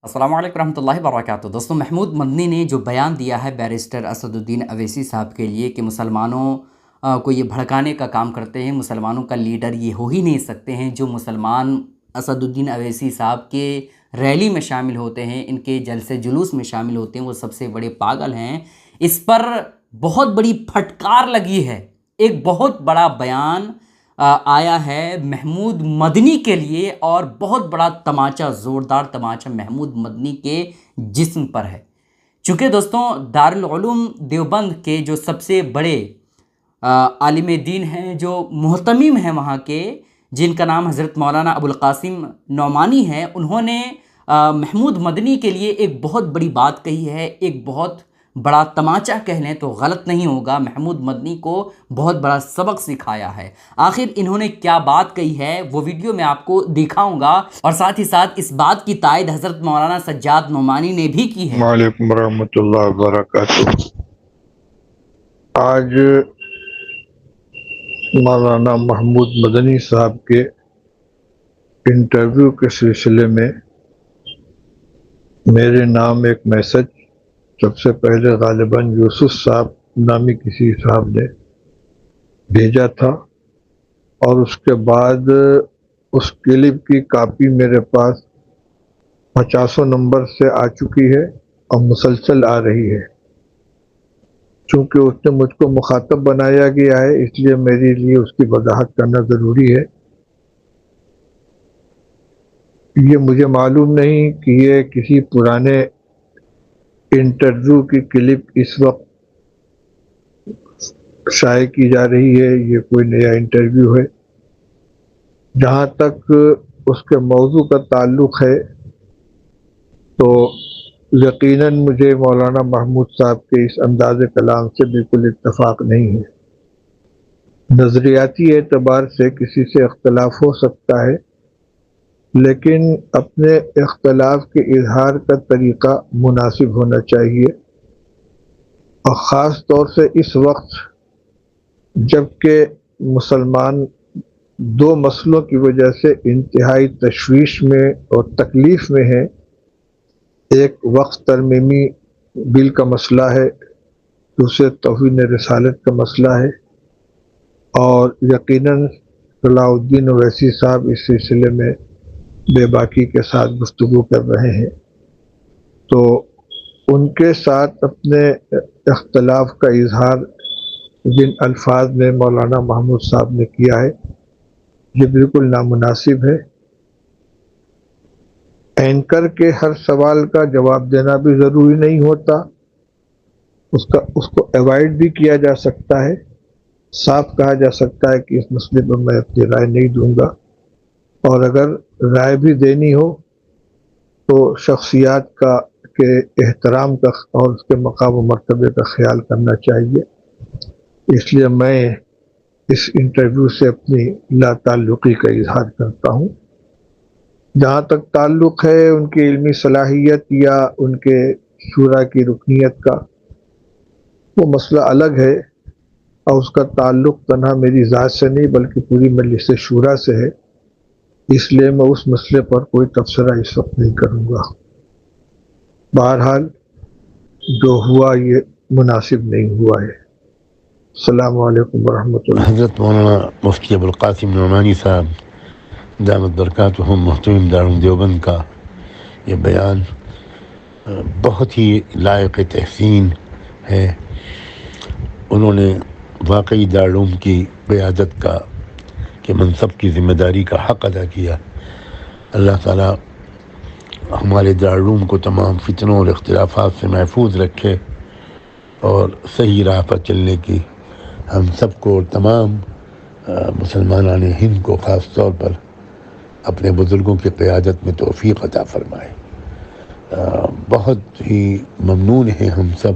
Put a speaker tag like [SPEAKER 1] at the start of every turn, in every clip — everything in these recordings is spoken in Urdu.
[SPEAKER 1] السلام علیکم ورحمۃ اللہ وبرکاتہ۔ دوستوں، محمود مدنی نے جو بیان دیا ہے بیرسٹر اسد الدین اویسی صاحب کے لیے کہ مسلمانوں کو یہ بھڑکانے کا کام کرتے ہیں، مسلمانوں کا لیڈر یہ ہو ہی نہیں سکتے ہیں، جو مسلمان اسد الدین اویسی صاحب کے ریلی میں شامل ہوتے ہیں، ان کے جلسے جلوس میں شامل ہوتے ہیں، وہ سب سے بڑے پاگل ہیں۔ اس پر بہت بڑی پھٹکار لگی ہے، ایک بہت بڑا بیان آیا ہے محمود مدنی کے لیے، اور بہت بڑا تماچا، زوردار تماچا محمود مدنی کے جسم پر ہے۔ چونکہ دوستوں، دارالعلوم دیوبند کے جو سب سے بڑے عالم دین ہیں، جو محتمم ہیں وہاں کے، جن کا نام حضرت مولانا ابوالقاسم نعمانی ہے، انہوں نے محمود مدنی کے لیے ایک بہت بڑی بات کہی ہے، ایک بہت بڑا تماچا کہہ لیں تو غلط نہیں ہوگا۔ محمود مدنی کو بہت بڑا سبق سکھایا ہے۔ آخر انہوں نے کیا بات کہی ہے وہ ویڈیو میں آپ کو دکھاؤں گا، اور ساتھ ہی ساتھ اس بات کی تائید حضرت مولانا سجاد نعمانی نے بھی کی ہے۔
[SPEAKER 2] وعلیکم ورحمۃ اللہ وبرکاتہ۔ آج مولانا محمود مدنی صاحب کے انٹرویو کے سلسلے میں میرے نام ایک میسج سب سے پہلے غالباً یوسف صاحب نامی کسی صاحب نے بھیجا تھا، اور اس کے بعد اس کلپ کی کاپی میرے پاس 50 نمبر سے آ چکی ہے اور مسلسل آ رہی ہے۔ چونکہ اس نے مجھ کو مخاطب بنایا گیا ہے، اس لیے میرے لیے اس کی وضاحت کرنا ضروری ہے۔ یہ مجھے معلوم نہیں کہ یہ کسی پرانے انٹرویو کی کلپ اس وقت شائع کی جا رہی ہے، یہ کوئی نیا انٹرویو ہے۔ جہاں تک اس کے موضوع کا تعلق ہے تو یقیناً مجھے مولانا محمود صاحب کے اس انداز کلام سے بالکل اتفاق نہیں ہے۔ نظریاتی اعتبار سے کسی سے اختلاف ہو سکتا ہے، لیکن اپنے اختلاف کے اظہار کا طریقہ مناسب ہونا چاہیے، اور خاص طور سے اس وقت جب کہ مسلمان دو مسئلوں کی وجہ سے انتہائی تشویش میں اور تکلیف میں ہیں۔ ایک وقف ترمیمی بل کا مسئلہ ہے، دوسرے توہین رسالت کا مسئلہ ہے، اور یقیناً صلاح الدین اویسی صاحب اس سلسلے میں بے باکی کے ساتھ گفتگو کر رہے ہیں، تو ان کے ساتھ اپنے اختلاف کا اظہار جن الفاظ میں مولانا محمود صاحب نے کیا ہے، یہ بالکل نامناسب ہے۔ اینکر کے ہر سوال کا جواب دینا بھی ضروری نہیں ہوتا، اس کو ایوائڈ بھی کیا جا سکتا ہے۔ صاف کہا جا سکتا ہے کہ اس مسئلے پر میں اپنی رائے نہیں دوں گا، اور اگر رائے بھی دینی ہو تو شخصیات کے احترام کا اور اس کے مقام و مرتبے کا خیال کرنا چاہیے۔ اس لیے میں اس انٹرویو سے اپنی لا تعلقی کا اظہار کرتا ہوں۔ جہاں تک تعلق ہے ان کی علمی صلاحیت یا ان کے شورا کی رکنیت کا، وہ مسئلہ الگ ہے، اور اس کا تعلق تنہا میری ذات سے نہیں بلکہ پوری مجلس شورا سے ہے۔ اس لیے میں اس مسئلے پر کوئی تبصرہ اس وقت نہیں کروں گا۔ بہرحال جو ہوا یہ مناسب نہیں ہوا ہے۔ السلام علیکم ورحمۃ اللہ۔
[SPEAKER 3] حضرت مولانا مفتی ابوالقاسم نعمانی صاحب دامت برکاتہم محتمم دارالعلوم دیوبند کا یہ بیان بہت ہی لائق تحسین ہے۔ انہوں نے واقعی دارالعلوم کی قیادت کا کہ منصب کی ذمہ داری کا حق ادا کیا۔ اللہ تعالیٰ ہمارے دارالعلوم کو تمام فتنوں اور اختلافات سے محفوظ رکھے، اور صحیح راہ پر چلنے کی ہم سب کو اور تمام مسلمانان ہند کو خاص طور پر اپنے بزرگوں کی قیادت میں توفیق عطا فرمائے۔ بہت ہی ممنون ہیں ہم سب۔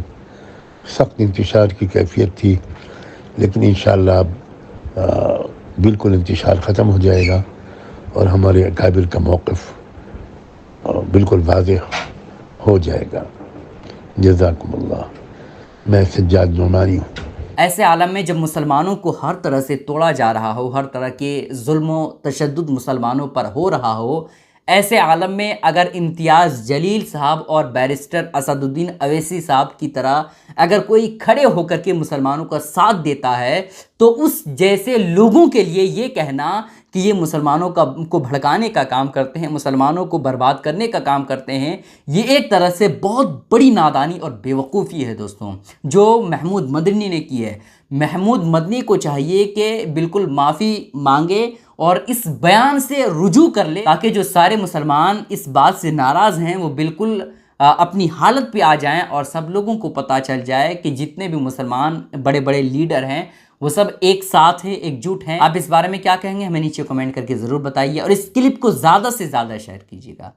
[SPEAKER 3] سخت انتشار کی کیفیت تھی، لیکن انشاءاللہ اب بالکل انتشار ختم ہو جائے گا، اور ہمارے اکابر کا موقف بالکل واضح ہو جائے گا۔ جزاکم اللہ۔ میں سجاد نعمانی ہوں۔
[SPEAKER 1] ایسے عالم میں جب مسلمانوں کو ہر طرح سے توڑا جا رہا ہو، ہر طرح کے ظلم و تشدد مسلمانوں پر ہو رہا ہو، ایسے عالم میں اگر امتیاز جلیل صاحب اور بیرسٹر اسد الدین اویسی صاحب کی طرح اگر کوئی کھڑے ہو کر کے مسلمانوں کا ساتھ دیتا ہے تو اس جیسے لوگوں کے لیے یہ کہنا کہ یہ مسلمانوں کو بھڑکانے کا کام کرتے ہیں، مسلمانوں کو برباد کرنے کا کام کرتے ہیں، یہ ایک طرح سے بہت بڑی نادانی اور بیوقوفی ہے دوستوں جو محمود مدنی نے کی ہے۔ محمود مدنی کو چاہیے کہ بالکل معافی مانگے اور اس بیان سے رجوع کر لے تاکہ جو سارے مسلمان اس بات سے ناراض ہیں وہ بالکل اپنی حالت پہ آ جائیں اور سب لوگوں کو پتہ چل جائے کہ جتنے بھی مسلمان بڑے بڑے لیڈر ہیں وہ سب ایک ساتھ ہیں، ایک جٹ ہیں۔ آپ اس بارے میں کیا کہیں گے ہمیں نیچے کمنٹ کر کے ضرور بتائیے اور اس کلپ کو زیادہ سے زیادہ شیئر کیجیے گا۔